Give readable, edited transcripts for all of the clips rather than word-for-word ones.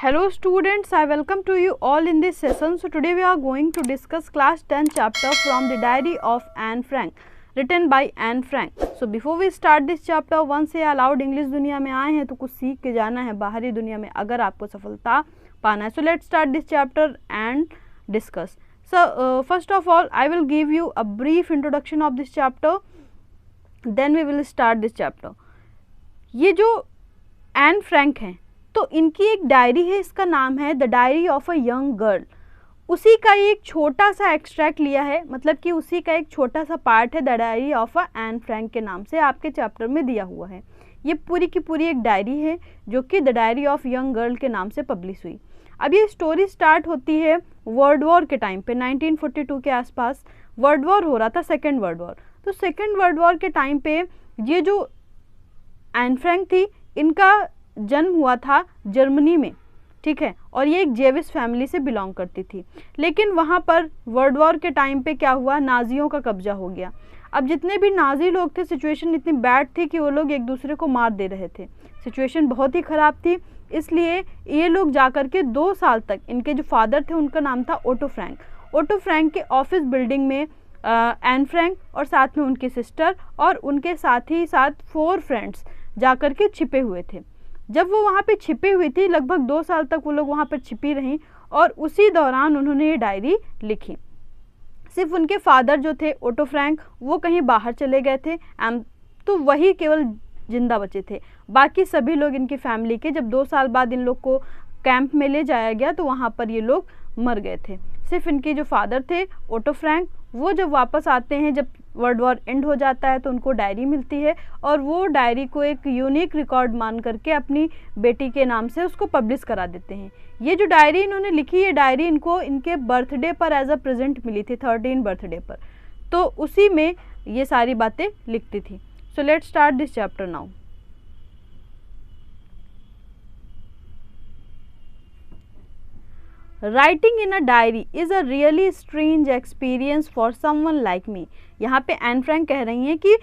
Hello students, I welcome to you all in this session. So today we are going to discuss class 10 chapter from the diary of Anne Frank written by Anne Frank. So before we start this chapter, once ये allowed English दुनिया में आए हैं तो कुछ सीख के जाना है बाहरी दुनिया में अगर आपको सफलता पाना है. So let's start this chapter and discuss. So first of all I will give you a brief introduction of this chapter, then we will start this chapter. ये जो एन फ्रैंक हैं तो इनकी एक डायरी है, इसका नाम है the diary of a young girl. उसी का एक छोटा सा एक्सट्रैक्ट लिया है, मतलब कि उसी का एक छोटा सा पार्ट है the diary of a Anne Frank के नाम से आपके चैप्टर में दिया हुआ है. ये पूरी की पूरी एक डायरी है जो कि the diary of young girl के नाम से पब्लिश हुई. अब ये स्टोरी स्टार्ट होती है वर्ल्ड वॉर के टाइम पे. 1942 के आसपास वर्ल्ड वॉर हो रहा था, सेकेंड वर्ल्ड वॉर. तो सेकेंड वर्ल्ड वॉर के टाइम पे ये जो एन फ्रैंक थी इनका जन्म हुआ था जर्मनी में, ठीक है, और ये एक जेविश फैमिली से बिलोंग करती थी. लेकिन वहाँ पर वर्ल्ड वॉर के टाइम पे क्या हुआ, नाजियों का कब्जा हो गया. अब जितने भी नाजी लोग थे, सिचुएशन इतनी बैड थी कि वो लोग एक दूसरे को मार दे रहे थे. सिचुएशन बहुत ही ख़राब थी, इसलिए ये लोग जाकर के 2 साल तक, इनके जो फादर थे उनका नाम था ओटो फ्रैंक. ओटो फ्रैंक के ऑफिस बिल्डिंग में एन फ्रैंक और साथ में उनकी सिस्टर और उनके साथ ही साथ 4 फ्रेंड्स जाकर के छिपे हुए थे. जब वो वहाँ पे छिपी हुई थी, लगभग 2 साल तक वो लोग वहाँ पर छिपी रहीं और उसी दौरान उन्होंने ये डायरी लिखी. सिर्फ उनके फादर जो थे ओटो फ्रैंक वो कहीं बाहर चले गए थे, तो वही केवल जिंदा बचे थे. बाकी सभी लोग इनकी फैमिली के, जब 2 साल बाद इन लोग को कैंप में ले जाया गया तो वहाँ पर ये लोग मर गए थे. सिर्फ इनके जो फादर थे ओटो फ्रैंक, वो जब वापस आते हैं, जब वर्ल्ड वॉर एंड हो जाता है तो उनको डायरी मिलती है और वो डायरी को एक यूनिक रिकॉर्ड मान करके अपनी बेटी के नाम से उसको पब्लिश करा देते हैं. ये जो डायरी इन्होंने लिखी, ये डायरी इनको इनके बर्थडे पर एज अ प्रेजेंट मिली थी, 13 बर्थडे पर. तो उसी में ये सारी बातें लिखती थी. So let's start this chapter now. Writing in a diary is a really strange experience for someone like me. यहाँ पे एन फ्रैंक कह रही हैं कि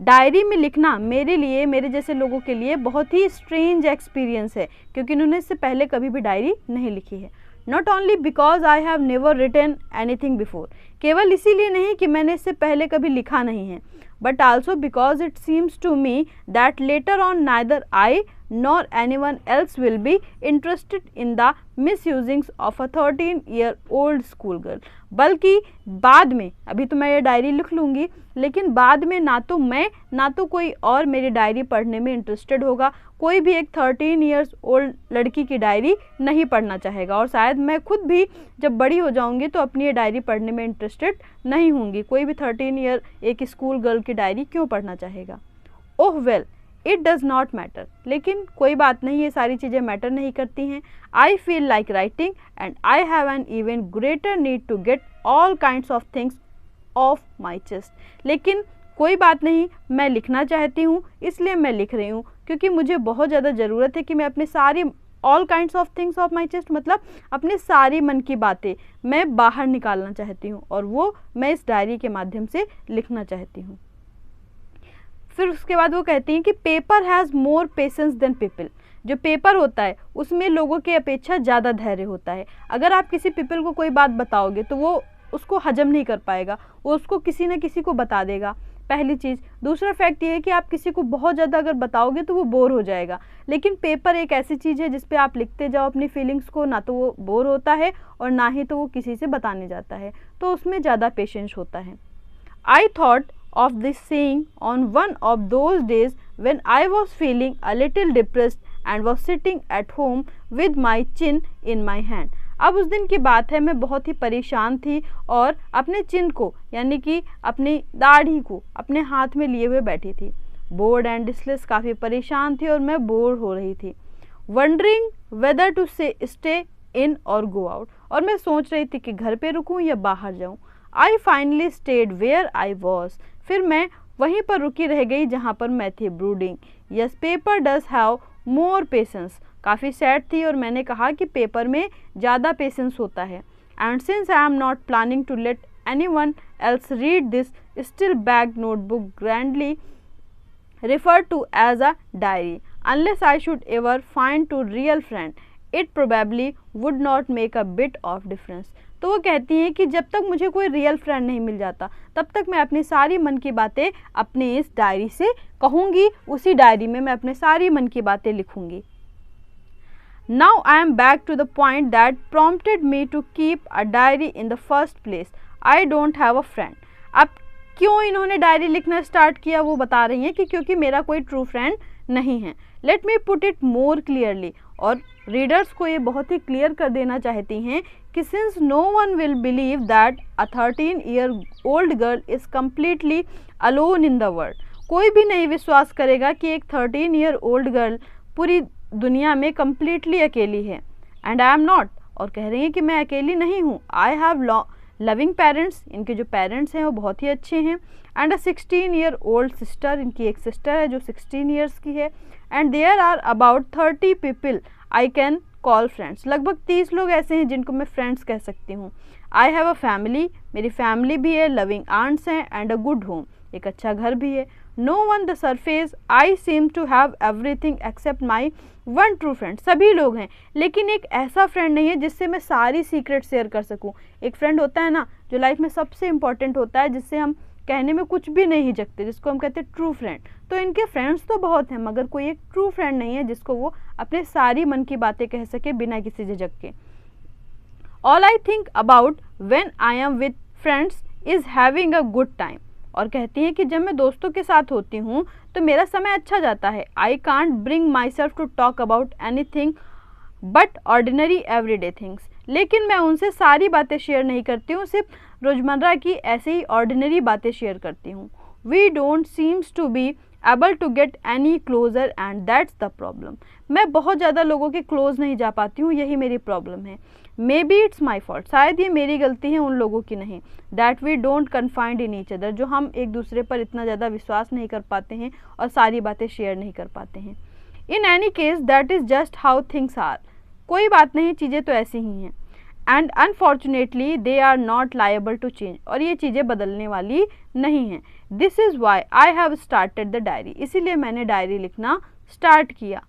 डायरी में लिखना मेरे लिए, मेरे जैसे लोगों के लिए बहुत ही स्ट्रेंज एक्सपीरियंस है, क्योंकि इन्होंने इससे पहले कभी भी डायरी नहीं लिखी है. Not only because I have never written anything before, केवल इसीलिए नहीं कि मैंने इससे पहले कभी लिखा नहीं है, but also because it seems to me that later on neither I nor anyone else will be interested in the misusings of a 13-year-old schoolgirl. बल्कि बाद में, अभी तो मैं ये डायरी लिख लूँगी, लेकिन बाद में ना तो मैं ना तो कोई और मेरी डायरी पढ़ने में इंटरेस्टेड होगा. कोई भी एक 13 years old लड़की की डायरी नहीं पढ़ना चाहेगा और शायद मैं खुद भी जब बड़ी हो जाऊँगी तो अपनी ये डायरी पढ़ने में इंटरेस्टेड नहीं होंगी. कोई भी 13 ईयर एक स्कूल गर्ल की डायरी क्यों पढ़ना चाहेगा. ओह well, it does not matter. लेकिन कोई बात नहीं, ये सारी चीज़ें मैटर नहीं करती हैं. I feel like writing and I have an even greater need to get all kinds of things off my chest. लेकिन कोई बात नहीं, मैं लिखना चाहती हूँ इसलिए मैं लिख रही हूँ, क्योंकि मुझे बहुत ज़्यादा ज़रूरत है कि मैं अपने सारी all kinds of things off my chest, मतलब अपने सारी मन की बातें मैं बाहर निकालना चाहती हूँ और वो मैं इस डायरी के माध्यम से लिखना चाहती हूँ. फिर उसके बाद वो कहती हैं कि paper has more patience than people. जो पेपर होता है उसमें लोगों की अपेक्षा ज़्यादा धैर्य होता है. अगर आप किसी पीपल को कोई बात बताओगे तो वो उसको हजम नहीं कर पाएगा, वो उसको किसी न किसी को बता देगा, पहली चीज़. दूसरा फैक्ट ये है कि आप किसी को बहुत ज़्यादा अगर बताओगे तो वो बोर हो जाएगा. लेकिन पेपर एक ऐसी चीज़ है जिस पे आप लिखते जाओ अपनी फीलिंग्स को, ना तो वो बोर होता है और ना ही तो वो किसी से बताने जाता है, तो उसमें ज़्यादा पेशेंस होता है. I thought of this saying on one of those days when I was feeling a little depressed and was sitting at home with my chin in my hand. अब उस दिन की बात है, मैं बहुत ही परेशान थी और अपने चिन को यानी कि अपनी दाढ़ी को अपने हाथ में लिए हुए बैठी थी. बोर्ड एंड डिस्ट्रेस, काफ़ी परेशान थी और मैं बोर हो रही थी. वंडरिंग वेदर टू से स्टे इन और गो आउट, और मैं सोच रही थी कि घर पे रुकूं या बाहर जाऊं. I finally stayed where I was, फिर मैं वहीं पर रुकी रह गई जहाँ पर मैं थी. Brooding, yes paper does have more patience, काफ़ी सैड थी और मैंने कहा कि पेपर में ज़्यादा पेशेंस होता है. And since I am not planning to let anyone else read this stiff backed notebook grandly referred to as a diary, unless I should ever find to real friend it probably would not make a bit of difference. तो वो कहती हैं कि जब तक मुझे कोई real friend नहीं मिल जाता तब तक मैं अपनी सारी मन की बातें अपनी इस डायरी से कहूँगी, उसी डायरी में मैं अपने सारी मन की बातें लिखूँगी। Now I am back to the point that prompted me to keep a diary in the first place. I don't have a friend. अब क्यों इन्होंने डायरी लिखना स्टार्ट किया वो बता रही हैं कि क्योंकि मेरा कोई ट्रू फ्रेंड नहीं है। Let me put it more clearly, और रीडर्स को ये बहुत ही क्लियर कर देना चाहती हैं कि since no one will believe that a 13-year-old girl is completely alone in the world, कोई भी नहीं विश्वास करेगा कि एक 13-year-old गर्ल पूरी दुनिया में कम्प्लीटली अकेली है। एंड आई एम नॉट, और कह रही हैं कि मैं अकेली नहीं हूँ। आई हैव लविंग पेरेंट्स, इनके जो पेरेंट्स हैं वो बहुत ही अच्छे हैं। एंड अ 16-year-old सिस्टर, इनकी एक सिस्टर है जो 16 ईयर्स की है। And there are about 30 people I can call friends, लगभग 30 लोग ऐसे हैं जिनको मैं फ्रेंड्स कह सकती हूँ। आई हैव अ फैमिली, मेरी फैमिली भी है, लविंग आंट्स हैं, एंड अ गुड होम, एक अच्छा घर भी है। No one the surface I seem to have everything except my one true friend, सभी लोग हैं लेकिन एक ऐसा फ्रेंड नहीं है जिससे मैं सारी सीक्रेट शेयर कर सकूं। एक फ्रेंड होता है ना जो लाइफ में सबसे इंपॉर्टेंट होता है, जिससे हम कहने में कुछ भी नहीं झिझकते, जिसको हम कहते हैं ट्रू फ्रेंड। तो इनके फ्रेंड्स तो बहुत हैं मगर कोई एक ट्रू फ्रेंड नहीं है जिसको वो अपने सारी मन की बातें कह सके बिना किसी झिझक के। All I think about when I am with friends is having a good time, और कहती हैं कि जब मैं दोस्तों के साथ होती हूँ तो मेरा समय अच्छा जाता है। I can't bring myself to talk about anything but ordinary everyday things, लेकिन मैं उनसे सारी बातें शेयर नहीं करती हूँ, सिर्फ रोज़मर्रा की ऐसे ही ऑर्डिनरी बातें शेयर करती हूँ। We don't seems to be able to get any closer and that's the problem, मैं बहुत ज़्यादा लोगों के क्लोज नहीं जा पाती हूँ, यही मेरी प्रॉब्लम है। Maybe it's my fault, शायद ये मेरी गलती है उन लोगों की नहीं। That we don't confined in each other, जो हम एक दूसरे पर इतना ज़्यादा विश्वास नहीं कर पाते हैं और सारी बातें शेयर नहीं कर पाते हैं। In any case that is just how things are, कोई बात नहीं, चीज़ें तो ऐसी ही हैं। And unfortunately they are not liable to change, और ये चीज़ें बदलने वाली नहीं हैं। This is why I have started the diary, इसीलिए मैंने डायरी लिखना स्टार्ट किया।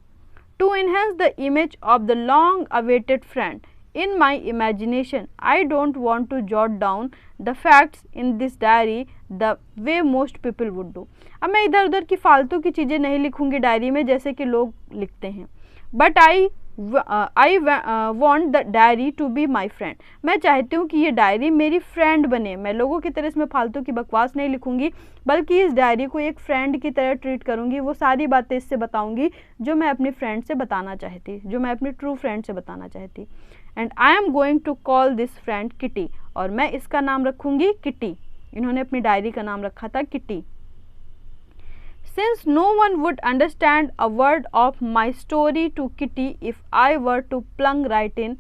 To enhance the image of the long awaited friend in my imagination, I don't want to jot down the facts in this diary the way most people would do. अब मैं इधर उधर की फालतू की चीज़ें नहीं लिखूंगी डायरी में जैसे कि लोग लिखते हैं। But I want the diary to be my friend, मैं चाहती हूँ कि ये डायरी मेरी फ्रेंड बने। मैं लोगों की तरह इसमें फालतू की बकवास नहीं लिखूंगी, बल्कि इस डायरी को एक फ्रेंड की तरह ट्रीट करूँगी। वो सारी बातें इससे बताऊँगी जो मैं अपनी फ्रेंड से बताना चाहती, जो मैं अपनी ट्रू फ्रेंड से बताना चाहती। And I am going to call this friend Kitty, और मैं इसका नाम रखूँगी किटी। इन्होंने अपनी डायरी का नाम रखा था kitty. Since no one would understand a word of my story to Kitty if I were to plunge right in,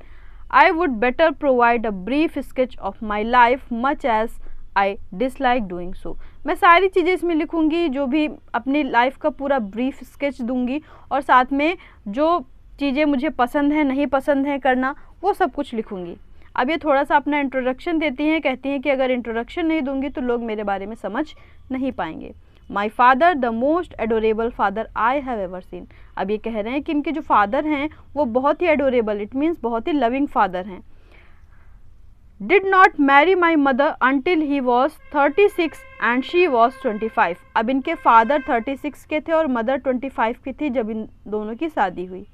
I would better provide a brief sketch of my life much as I dislike doing so. मैं सारी चीज़ें इसमें लिखूँगी, जो भी अपनी life का पूरा ब्रीफ स्केच दूँगी, और साथ में जो चीज़ें मुझे पसंद है नहीं पसंद है करना वो सब कुछ लिखूँगी। अब ये थोड़ा सा अपना इंट्रोडक्शन देती हैं, कहती हैं कि अगर इंट्रोडक्शन नहीं दूँगी तो लोग मेरे बारे में समझ नहीं पाएंगे। My father the most adorable father I have ever seen, अब ये कह रहे हैं कि इनके जो फादर हैं वो बहुत ही एडोरेबल, इट मीन्स बहुत ही लविंग फादर हैं। Did not marry my mother until he was 36 and she was 25, अब इनके फादर 36 के थे और मदर 25 की थी जब इन दोनों की शादी हुई।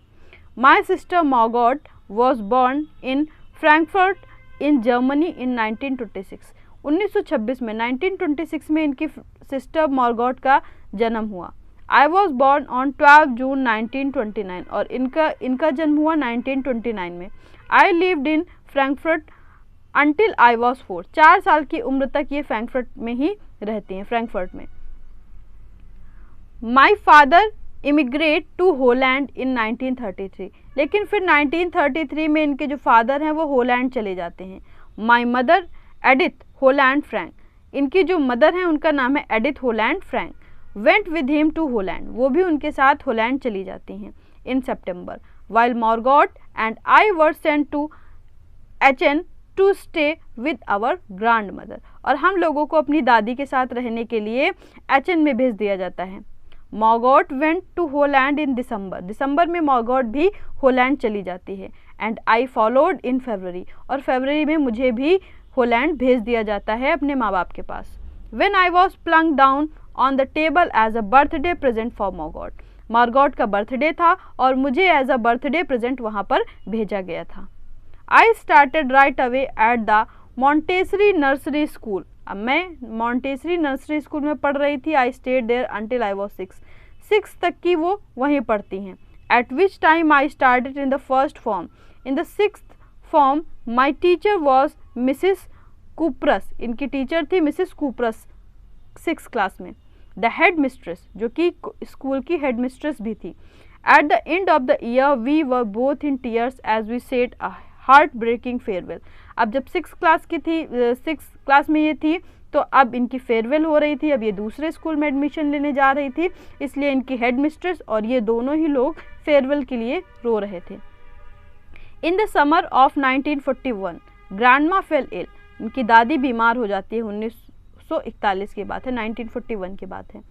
My sister Margot was born in Frankfurt in Germany in 1926, 1926 में 1926 में इनकी सिस्टर मॉर्गॉट का जन्म हुआ। आई वॉज बॉर्न ऑन 12 जून 1929, और इनका जन्म हुआ 1929 में। I lived in Frankfurt until I was 4, 4 साल की उम्र तक ये फ्रैंकफर्ट में ही रहती हैं, फ्रैंकफर्ट में। My father immigrate to Holland in 1933, लेकिन फिर 1933 में इनके जो फादर हैं वो होलैंड चले जाते हैं। My mother Edith Holland Frank, इनकी जो मदर हैं उनका नाम है Edith Holland Frank. Went with him to Holland, वो भी उनके साथ होलैंड चली जाती हैं इन सितंबर। While Margot and I were sent to Aachen to stay with our grandmother, और हम लोगों को अपनी दादी के साथ रहने के लिए एचेन में भेज दिया जाता है। मॉगॉट वेंट टू होलैंड इन दिसंबर, दिसंबर में मॉगॉट भी होलैंड चली जाती है। एंड आई फॉलोड इन फरवरी, और फरवरी में मुझे भी होलैंड भेज दिया जाता है अपने माँ बाप के पास। When I was plunked down on the table as a birthday present for Margot, Margot का बर्थडे था और मुझे एज अ बर्थडे प्रेजेंट वहाँ पर भेजा गया था। I started right away at the Montessori nursery school, अब मैं मॉन्टेसरी नर्सरी स्कूल में पढ़ रही थी। I stayed there until I was 6 तक की वो वहीं पढ़ती हैं। At which time I started in the first form, in the 6th form my teacher was Mrs Kuperus, इनकी टीचर थी मिसिस कूपरस 6th क्लास में। द हेड मिस्ट्रेस, जो कि स्कूल की हेड मिस्ट्रेस भी थी। At the end of the year we were both in tears as we said a heartbreaking farewell. अब जब 6th क्लास की थी, 6th क्लास में ये थी, तो अब इनकी फेयरवेल हो रही थी। अब ये दूसरे स्कूल में एडमिशन लेने जा रही थी, इसलिए इनकी हेड मिस्ट्रेस और ये दोनों ही लोग फेयरवेल के लिए रो रहे थे। In the summer of 1941 grandma fell ill, इनकी दादी बीमार हो जाती है। 1941 की बात है, 1941 की बात है।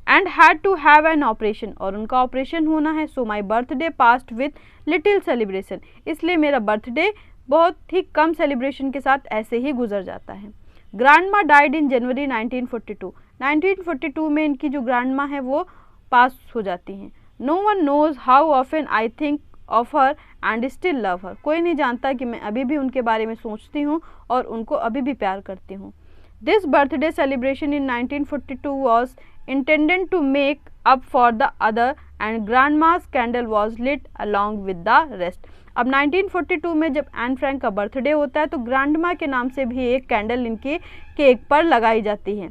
And had to have an operation, और उनका ऑपरेशन होना है। So my birthday passed with little celebration, इसलिए मेरा बर्थडे बहुत ही कम सेलिब्रेशन के साथ ऐसे ही गुजर जाता है। ग्रैंडमा डाइड इन जनवरी 1942, 1942 में इनकी जो ग्रैंडमा है वो पास हो जाती हैं। No one knows how often I think of her and still love her, कोई नहीं जानता कि मैं अभी भी उनके बारे में सोचती हूँ और उनको अभी भी प्यार करती हूँ। This birthday celebration in 1942 was intended to make up for the other and grandma's candle was lit along with the rest। अब 1942 में जब एन फ्रैंक का बर्थडे होता है तो ग्रैंडमा के नाम से भी एक कैंडल इनके केक पर लगाई जाती है।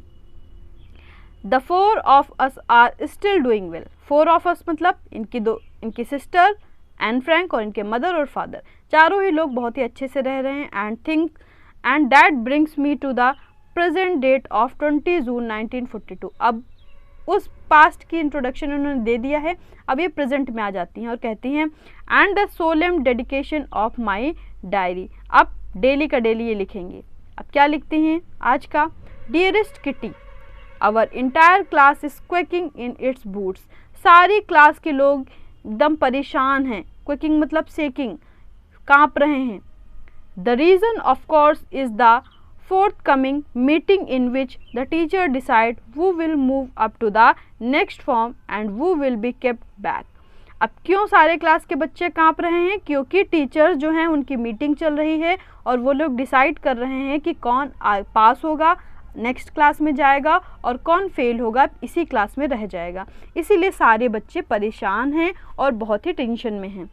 The 4 of us are still doing well, 4 of us मतलब इनकी सिस्टर एन फ्रैंक और इनके मदर और फादर, चारों ही लोग बहुत ही अच्छे से रह रहे हैं। And that brings me to the present date of 20 June 1942। अब उस पास्ट की इंट्रोडक्शन उन्होंने दे दिया है, अब ये प्रेजेंट में आ जाती हैं और कहती हैं and the solemn dedication of my diary. अब डेली का डेली ये लिखेंगे। अब क्या लिखती हैं आज का? Dearest Kitty, our entire class is quaking in its boots, सारी क्लास के लोग एकदम परेशान हैं। क्वेकिंग मतलब शेकिंग, काँप रहे हैं। The reason of course is the forthcoming meeting in which the teacher decide who will move up to the next form and who will be kept back। अब क्यों सारे क्लास के बच्चे कांप रहे हैं? क्योंकि टीचर जो हैं उनकी मीटिंग चल रही है और वो लोग डिसाइड कर रहे हैं कि कौन पास होगा, नेक्स्ट क्लास में जाएगा, और कौन फेल होगा, इसी क्लास में रह जाएगा। इसीलिए सारे बच्चे परेशान हैं और बहुत ही टेंशन में हैं।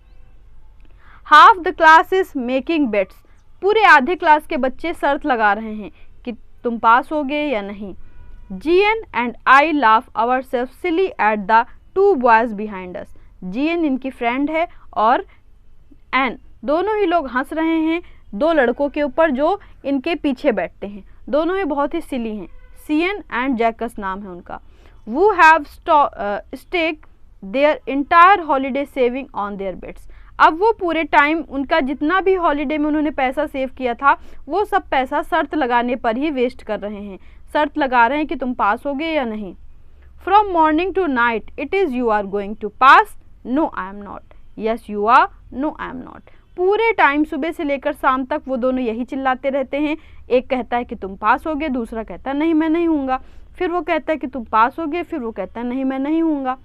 Half the class is making bets, पूरे आधे क्लास के बच्चे शर्त लगा रहे हैं कि तुम पास होगे या नहीं। G N and I laugh our self silly at the 2 boys behind us, G N इनकी फ्रेंड है और एन, दोनों ही लोग हंस रहे हैं 2 लड़कों के ऊपर जो इनके पीछे बैठते हैं। दोनों ही बहुत ही सिली हैं। सीएन एंड जैकस नाम है उनका। वो have stake there entire holiday saving on their beds, अब वो पूरे टाइम उनका जितना भी हॉलीडे में उन्होंने पैसा सेव किया था वो सब पैसा शर्त लगाने पर ही वेस्ट कर रहे हैं। शर्त लगा रहे हैं कि तुम पास होगे या नहीं। From morning to night it is you are going to pass, no I am not, yes you are, no I am not. पूरे टाइम सुबह से लेकर शाम तक वो दोनों यही चिल्लाते रहते हैं। एक कहता है कि तुम पास होगे, दूसरा कहता है नहीं मैं नहीं हूँगा, फिर वो कहता है कि तुम पास होगे, फिर वो कहता है नहीं मैं नहीं हूँगा।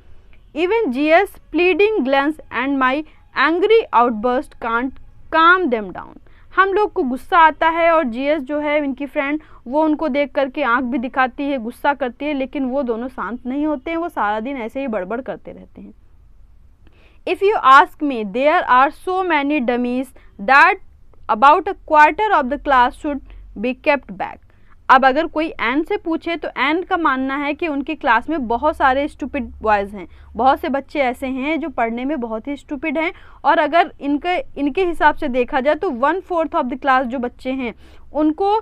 इवन जीएस pleading glances and my angry outburst can't calm them down, हम लोग को गुस्सा आता है और जीएस जो है इनकी फ्रेंड वो उनको देख करके आंख भी दिखाती है, गुस्सा करती है, लेकिन वो दोनों शांत नहीं होते हैं, वो सारा दिन ऐसे ही बड़बड़ करते रहते हैं। If you ask me there are so many dummies that about a quarter of the class should be kept back. अब अगर कोई एन से पूछे तो एन का मानना है कि उनकी क्लास में बहुत सारे स्टूपिड बॉयज़ हैं, बहुत से बच्चे ऐसे हैं जो पढ़ने में बहुत ही स्टूपिड हैं, और अगर इनके हिसाब से देखा जाए तो 1/4 ऑफ द क्लास जो बच्चे हैं उनको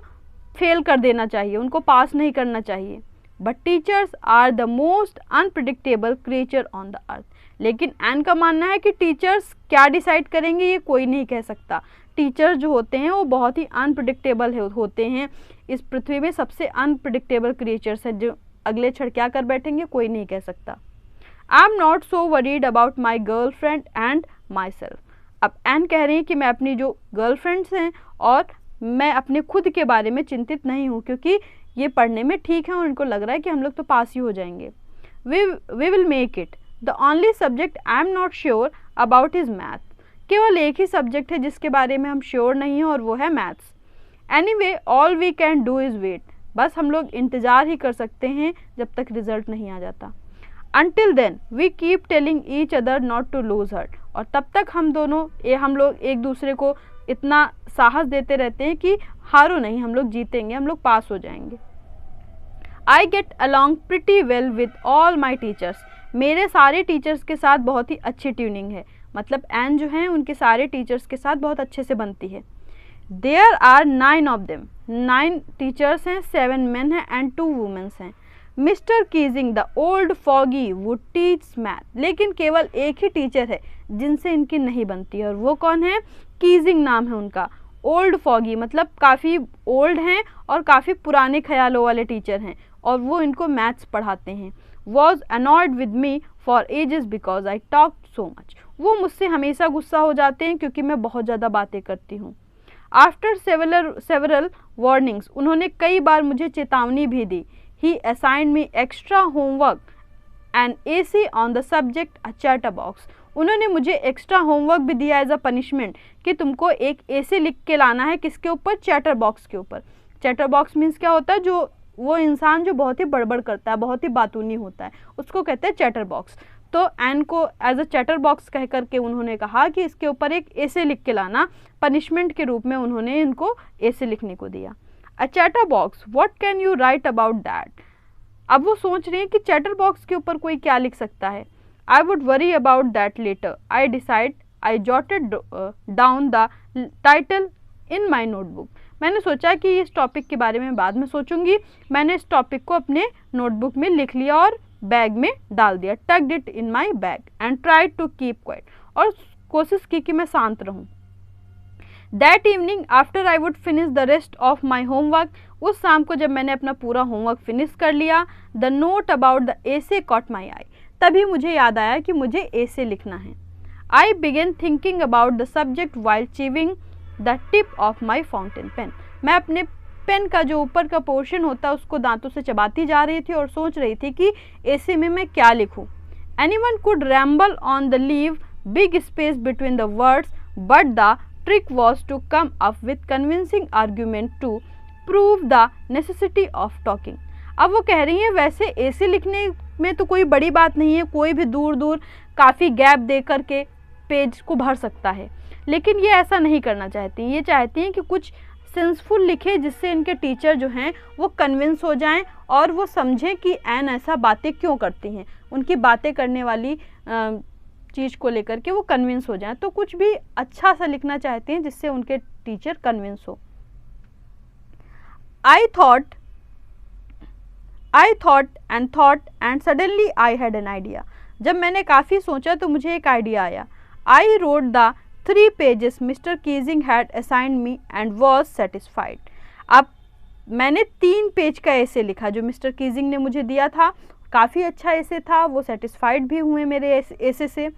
फेल कर देना चाहिए, उनको पास नहीं करना चाहिए। But teachers are the most unpredictable creature on the earth, लेकिन एन का मानना है कि टीचर्स क्या डिसाइड करेंगे ये कोई नहीं कह सकता। टीचर्स जो होते हैं वो बहुत ही अनप्रिडिक्टेबल होते हैं, इस पृथ्वी में सबसे अनप्रिडिक्टेबल क्रिएचर्स हैं, जो अगले क्षण क्या कर बैठेंगे कोई नहीं कह सकता। आई am not so worried about my girl friend and my self. अब एन कह रही है कि मैं अपनी जो गर्ल फ्रेंड्स हैं और मैं अपने खुद के बारे में चिंतित नहीं हूँ, क्योंकि ये पढ़ने में ठीक है और उनको लग रहा है कि हम लोग तो पास ही हो जाएंगे। We will make it. The only subject I am not sure about is math. केवल एक ही सब्जेक्ट है जिसके बारे में हम श्योर नहीं हैं और वो है maths. Anyway all we can do is wait. बस हम लोग इंतज़ार ही कर सकते हैं जब तक रिजल्ट नहीं आ जाता। Until then, we keep telling each other not to lose heart। और तब तक हम लोग एक दूसरे को इतना साहस देते रहते हैं कि हारो नहीं, हम लोग जीतेंगे, हम लोग पास हो जाएंगे। I get along pretty well with all my teachers। मेरे सारे टीचर्स के साथ बहुत ही अच्छी ट्यूनिंग है। मतलब एन जो है उनके सारे टीचर्स के साथ बहुत अच्छे से बनती है। There are 9 of them। 9 teachers हैं, 7 men हैं एंड 2 वुमेन्स हैं। Mister Keesing the old foggy would teach math. लेकिन केवल एक ही टीचर है जिनसे इनकी नहीं बनती है और वो कौन है? कीजिंग नाम है उनका। ओल्ड फॉगी मतलब काफ़ी ओल्ड हैं और काफ़ी पुराने ख्यालों वाले टीचर हैं और वो इनको मैथ्स पढ़ाते हैं। Was annoyed with me for ages because I talk so much. वो मुझसे हमेशा गुस्सा हो जाते हैं क्योंकि मैं बहुत ज़्यादा बातें करती हूँ। आफ्टर सेवरल वार्निंग्स, उन्होंने कई बार मुझे चेतावनी भी दी। He assigned me extra homework and AC on the subject a chatterbox। उन्होंने मुझे एक्स्ट्रा होमवर्क भी दिया एज अ पनिशमेंट कि तुमको एक ऐसे लिख के लाना है, किसके ऊपर? चैटर बॉक्स के ऊपर। चैटर बॉक्स मीन्स क्या होता है? जो वो इंसान जो बहुत ही बड़बड़ करता है, बहुत ही बातूनी होता है, उसको कहते हैं चैटर बॉक्स। तो एन को एज अ चैटर बॉक्स कह करके उन्होंने कहा कि इसके ऊपर एक ऐसे लिख के लाना, पनिशमेंट के रूप में उन्होंने इनको ऐसे लिखने को दिया। A chatterbox, what can you write about that? अब वो सोच रही हैं कि चैटर बॉक्स के ऊपर कोई क्या लिख सकता है। I would worry about that later। I jotted down the title in my notebook। मैंने सोचा कि इस टॉपिक के बारे में बाद में सोचूंगी। मैंने इस टॉपिक को अपने नोटबुक में लिख लिया और बैग में डाल दिया। Tucked it in my bag and tried to keep quiet। और कोशिश की कि मैं शांत रहूं। That evening after I would finish the rest of my homework, उस शाम को जब मैंने अपना पूरा होमवर्क फिनिश कर लिया, the note about the essay caught my eye। तभी मुझे याद आया कि मुझे essay लिखना है। I began thinking about the subject while chewing the tip of my fountain pen। मैं अपने पेन का जो ऊपर का पोर्शन होता है उसको दांतों से चबाती जा रही थी और सोच रही थी कि essay में मैं क्या लिखूं। Anyone could ramble on the leave big space between the words, but the trick was to come up with convincing argument to prove the necessity of talking। अब वो कह रही हैं वैसे ऐसे लिखने में तो कोई बड़ी बात नहीं है, कोई भी दूर दूर काफ़ी गैप दे करके पेज को भर सकता है, लेकिन ये ऐसा नहीं करना चाहती। ये चाहती हैं कि कुछ सेंसफुल लिखे जिससे इनके टीचर जो हैं वो कन्विंस हो जाएं और वो समझें कि एन ऐसा बातें क्यों करती हैं, उनकी बातें करने वाली चीज़ को लेकर के वो कन्विंस हो जाएं। तो कुछ भी अच्छा सा लिखना चाहते हैं जिससे उनके टीचर कन्विंस हो। I thought and suddenly I had an idea। जब मैंने काफ़ी सोचा तो मुझे एक आइडिया आया। I wrote the 3 pages Mr. Keesing had assigned me and was satisfied। अब मैंने 3 पेज का ऐसे लिखा जो मिस्टर कीजिंग ने मुझे दिया था। काफ़ी अच्छा ऐसे था, वो सेटिस्फाइड भी हुए मेरे ऐसे से।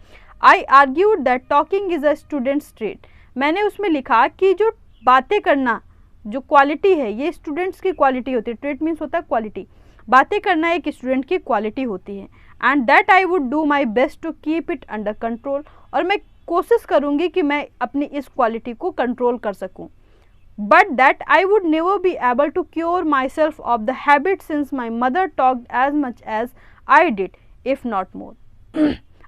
I argued that talking is a student's trait. मैंने उसमें लिखा कि जो बातें करना जो क्वालिटी है ये स्टूडेंट्स की क्वालिटी होती है। ट्रेट मीन्स होता है क्वालिटी। बातें करना एक स्टूडेंट की क्वालिटी होती है। And that I would do my best to keep it under control. और मैं कोशिश करूँगी कि मैं अपनी इस क्वालिटी को कंट्रोल कर सकूँ। But that I would never be able to cure myself of the habit since my mother talked as much as I did, if not more।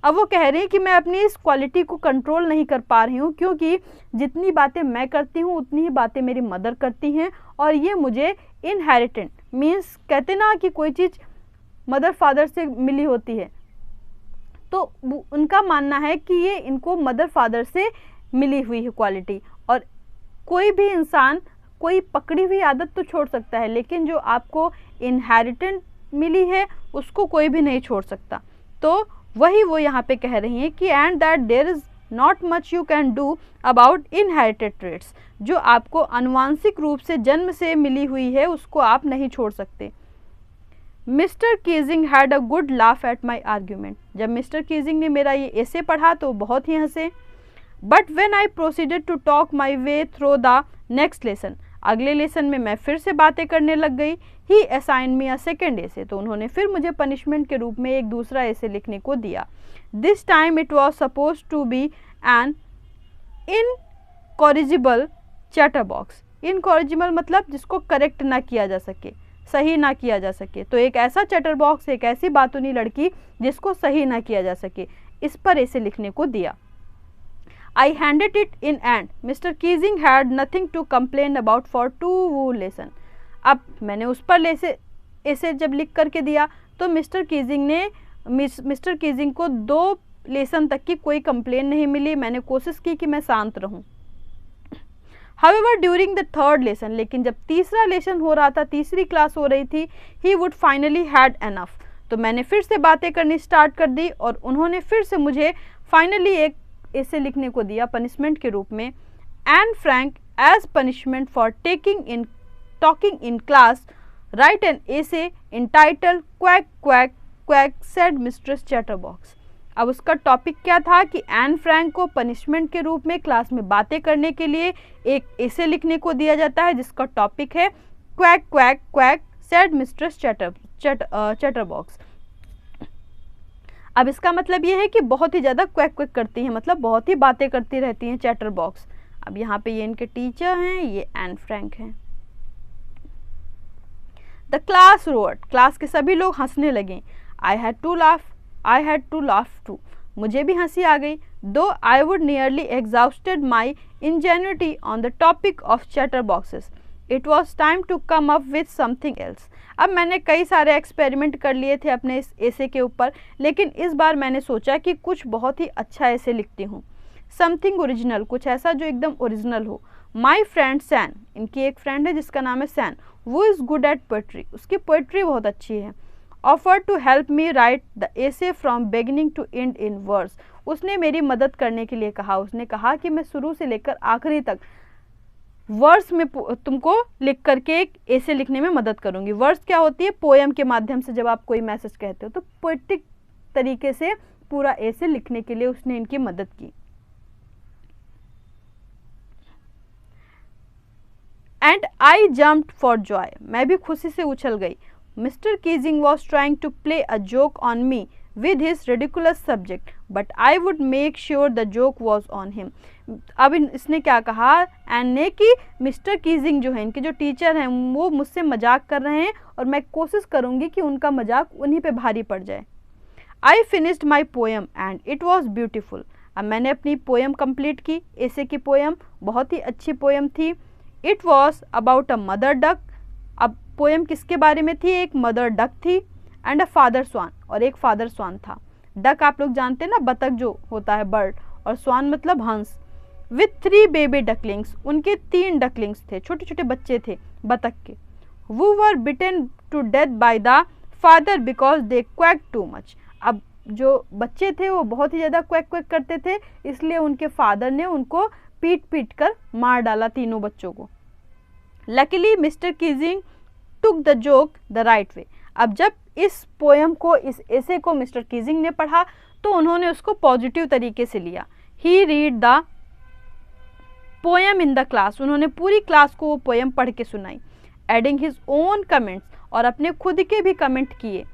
अब वो कह रही है कि मैं अपनी इस क्वालिटी को कंट्रोल नहीं कर पा रही हूँ क्योंकि जितनी बातें मैं करती हूँ उतनी ही बातें मेरी मदर करती हैं और ये मुझे इनहेरिटेंट मीन्स कहते ना कि कोई चीज़ मदर फादर से मिली होती है, तो उनका मानना है कि ये इनको मदर फादर से मिली हुई है क्वालिटी। और कोई भी इंसान कोई पकड़ी हुई आदत तो छोड़ सकता है लेकिन जो आपको इनहेरिटेंट मिली है उसको कोई भी नहीं छोड़ सकता। तो वही वो यहाँ पे कह रही हैं कि and that there is not much you can do about inherited traits. जो आपको आनुवांशिक रूप से जन्म से मिली हुई है उसको आप नहीं छोड़ सकते। Mister Keesing had a good laugh at my argument. जब मिस्टर कीजिंग ने मेरा ये ऐसे पढ़ा तो बहुत ही हंसे। But when I proceeded to talk my way through the next lesson, अगले लेसन में मैं फिर से बातें करने लग गई। ही असाइन मी अ सेकेंड ऐसे, तो उन्होंने फिर मुझे पनिशमेंट के रूप में एक दूसरा ऐसे लिखने को दिया। This time it was suppose to be an incorrigible chatterbox. Incorrigible मतलब जिसको करेक्ट ना किया जा सके, सही ना किया जा सके। तो एक ऐसा चैटर बॉक्स, एक ऐसी बातूनी लड़की जिसको सही ना किया जा सके, इस पर ऐसे लिखने को दिया। I handed it in and Mr. Keesing had nothing to complain about for 2 lesson। अब मैंने उस पर ऐसे जब लिख करके दिया तो मिस्टर कीजिंग को 2 लेसन तक की कोई कंप्लेन नहीं मिली। मैंने कोशिश की कि मैं शांत रहूं। However, during the 3rd lesson, लेकिन जब तीसरा लेसन हो रहा था, तीसरी क्लास हो रही थी, he would finally had enough। तो मैंने फिर से बातें करनी स्टार्ट कर दी और उन्होंने फिर से मुझे फाइनली एक ऐसे लिखने को दिया पनिशमेंट के रूप में। And Frank as punishment for talking in class write an essay entitled quack quack quack said mistress chatterbox. अब उसका टॉपिक क्या था कि एन फ्रैंक को पनिशमेंट के रूप में क्लास में बातें करने के लिए एक ऐसे लिखने को दिया जाता है जिसका टॉपिक है quack quack quack said mistress chatterbox. अब इसका मतलब ये है कि बहुत ही ज़्यादा क्वैक क्वैक करती हैं, मतलब बहुत ही बातें करती रहती हैं चैटर बॉक्स। अब यहाँ पे ये इनके टीचर हैं, ये एन फ्रैंक हैं। द क्लास रोअर्ड, क्लास के सभी लोग हंसने लगे। I had to laugh too, मुझे भी हंसी आ गई। Though I would nearly exhausted my ingenuity on the topic of chatterboxes, it was time to come up with something else. अब मैंने कई सारे एक्सपेरिमेंट कर लिए थे अपने इस ऐसे के ऊपर, लेकिन इस बार मैंने सोचा कि कुछ बहुत ही अच्छा ऐसे लिखती हूँ, समथिंग ओरिजिनल, कुछ ऐसा जो एकदम ओरिजिनल हो। माई फ्रेंड सैन, इनकी एक फ्रेंड है जिसका नाम है सैन, वो इज़ गुड एट पोइट्री, उसकी पोइट्री बहुत अच्छी है। Offer to help me write the essay from beginning to end in verse, उसने मेरी मदद करने के लिए कहा। उसने कहा कि मैं शुरू से लेकर आखिरी तक वर्स में तुमको लिख करके एक ऐसे लिखने में मदद करूंगी। वर्स क्या होती है? पोएम के माध्यम से जब आप कोई मैसेज कहते हो, तो पोएटिक तरीके से पूरा ऐसे लिखने के लिए उसने इनकी मदद की। And I jumped for joy, मैं भी खुशी से उछल गई। Mister Keesing was trying to play a joke on me with his ridiculous subject, but I would make sure the joke was on him। अब इसने क्या कहा एन ने कि मिस्टर कीजिंग जो है, इनके जो टीचर हैं, वो मुझसे मजाक कर रहे हैं और मैं कोशिश करूँगी कि उनका मजाक उन्हीं पे भारी पड़ जाए। I finished my poem and it was beautiful। अब मैंने अपनी पोएम कंप्लीट की, ऐसे की पोएम बहुत ही अच्छी पोएम थी। It was about a mother duck। अब पोएम किसके बारे में थी? एक मदर डक थी एंड अ फादर स्वान, और एक फादर स्वान था। डक आप लोग जानते हैं ना, बतख जो होता है बर्ड, और स्वान मतलब हंस। विथ 3 बेबी डकलिंग्स, उनके 3 डकलिंग्स थे, छोटे छोटे बच्चे थे बतख के। वो were bitten to death by the father because they quack too much. अब जो बच्चे थे वो बहुत ही ज़्यादा क्वैक क्वैक करते थे, इसलिए उनके फादर ने उनको पीट पीट कर मार डाला, तीनों बच्चों को। Luckily mister Keesing took the joke the right way. अब जब इस पोएम को, इस ऐसे को मिस्टर कीजिंग ने पढ़ा तो उन्होंने उसको पॉजिटिव तरीके से लिया। He read the poem in the class, उन्होंने पूरी क्लास को वो पोएम पढ़ के सुनाई। एडिंग हिज ओन कमेंट्स, और अपने खुद के भी कमेंट किए।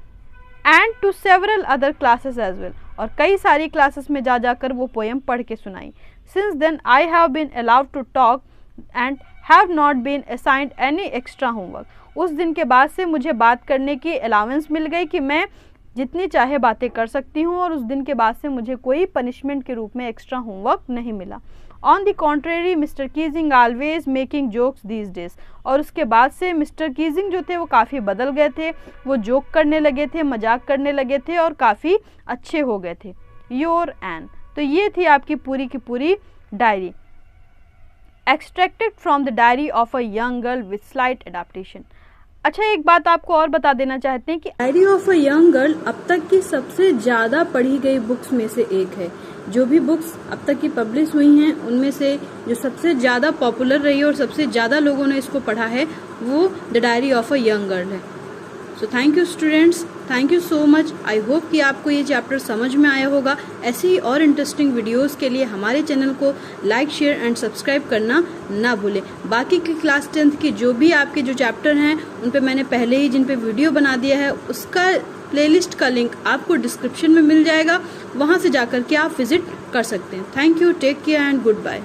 And to several other classes as well, और कई सारी क्लासेस में जा जाकर वो पोएम पढ़ के सुनाई। Since then I have been allowed to talk and have not been assigned any extra homework. उस दिन के बाद से मुझे बात करने की अलाउंस मिल गई कि मैं जितनी चाहे बातें कर सकती हूँ, और उस दिन के बाद से मुझे कोई पनिशमेंट के रूप में एक्स्ट्रा होमवर्क नहीं मिला। On the contrary mister Keesing always making jokes these days, और उसके बाद से मिस्टर कीजिंग जो थे वो काफ़ी बदल गए थे, वो जोक करने लगे थे, मजाक करने लगे थे और काफ़ी अच्छे हो गए थे। योर एन, तो ये थी आपकी पूरी की पूरी diary. Extracted from the diary of a young girl with slight adaptation. अच्छा, एक बात आपको और बता देना चाहते हैं कि diary of a young girl अब तक की सबसे ज़्यादा पढ़ी गई बुक्स में से एक है। जो भी बुक्स अब तक की पब्लिश हुई हैं उनमें से जो सबसे ज़्यादा पॉपुलर रही है और सबसे ज़्यादा लोगों ने इसको पढ़ा है वो the diary of a young girl है। So thank you students, thank you so much. I hope कि आपको ये चैप्टर समझ में आया होगा। ऐसे ही और इंटरेस्टिंग वीडियोस के लिए हमारे चैनल को लाइक, शेयर एंड सब्सक्राइब करना ना भूलें। बाकी की क्लास 10th की जो भी आपके जो चैप्टर हैं उन पे मैंने पहले ही जिन पे वीडियो बना दिया है, उसका प्लेलिस्ट का लिंक आपको डिस्क्रिप्शन में मिल जाएगा, वहाँ से जाकर के आप विजिट कर सकते हैं। Thank you, take care and good bye.